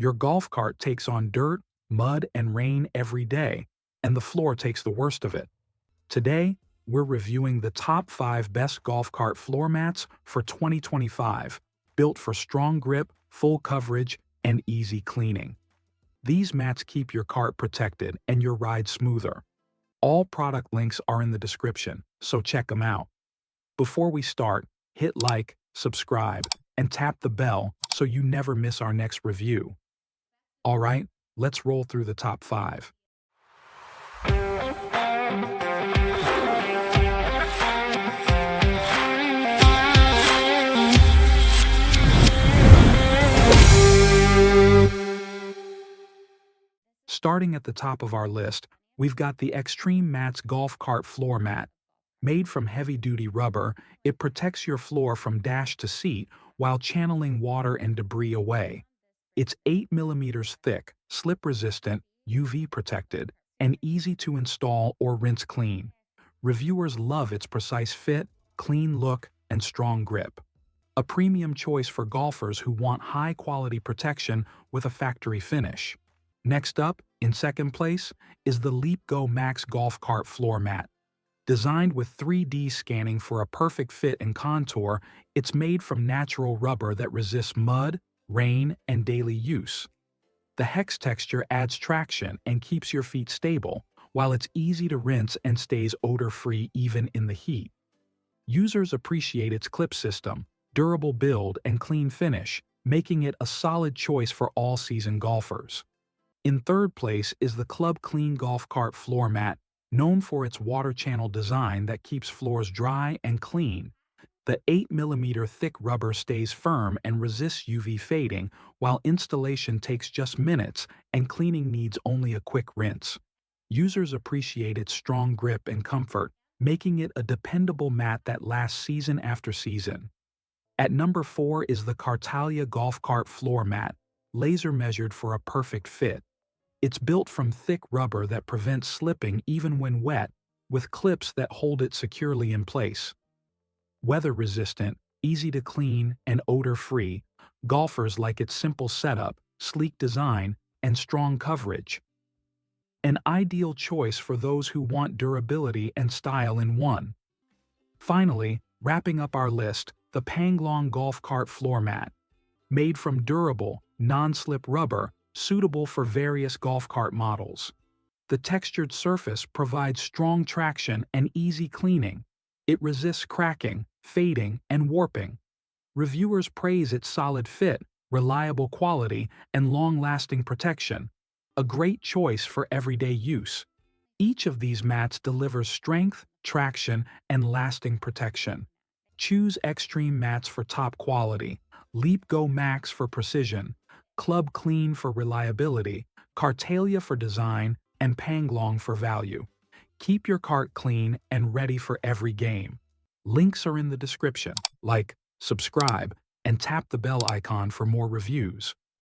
Your golf cart takes on dirt, mud, and rain every day, and the floor takes the worst of it. Today, we're reviewing the top 5 best golf cart floor mats for 2025, built for strong grip, full coverage, and easy cleaning. These mats keep your cart protected and your ride smoother. All product links are in the description, so check them out. Before we start, hit like, subscribe, and tap the bell so you never miss our next review. Alright, let's roll through the top 5. Starting at the top of our list, we've got the Extreme Mats Golf Cart Floor Mat. Made from heavy-duty rubber, it protects your floor from dash to seat while channeling water and debris away. It's 8 millimeters thick, slip-resistant, UV-protected, and easy to install or rinse clean. Reviewers love its precise fit, clean look, and strong grip. A premium choice for golfers who want high-quality protection with a factory finish. Next up, in second place, is the EZGO Max Golf Cart Floor Mat. Designed with 3D scanning for a perfect fit and contour, it's made from natural rubber that resists mud, rain, and daily use. The hex texture adds traction and keeps your feet stable, while it's easy to rinse and stays odor-free even in the heat. Users appreciate its clip system, durable build, and clean finish, making it a solid choice for all-season golfers. In third place is the Club Clean Golf Cart Floor Mat, known for its water channel design that keeps floors dry and clean. The 8 millimeter thick rubber stays firm and resists UV fading, while installation takes just minutes and cleaning needs only a quick rinse. Users appreciate its strong grip and comfort, making it a dependable mat that lasts season after season. At number 4 is the Cartalia Golf Cart Floor Mat, laser measured for a perfect fit. It's built from thick rubber that prevents slipping even when wet, with clips that hold it securely in place. Weather-resistant, easy to clean, and odor-free, golfers like its simple setup, sleek design, and strong coverage. An ideal choice for those who want durability and style in one. Finally, wrapping up our list, the Panglong Golf Cart Floor Mat. Made from durable, non-slip rubber, suitable for various golf cart models. The textured surface provides strong traction and easy cleaning. It resists cracking, fading, and warping. Reviewers praise its solid fit, reliable quality, and long-lasting protection. A great choice for everyday use. Each of these mats delivers strength, traction, and lasting protection. Choose Extreme Mats for top quality, EZGO Max for precision, Club Clean for reliability, Cartalia for design, and Panglong for value. Keep your cart clean and ready for every game. Links are in the description. Like, subscribe, and tap the bell icon for more reviews.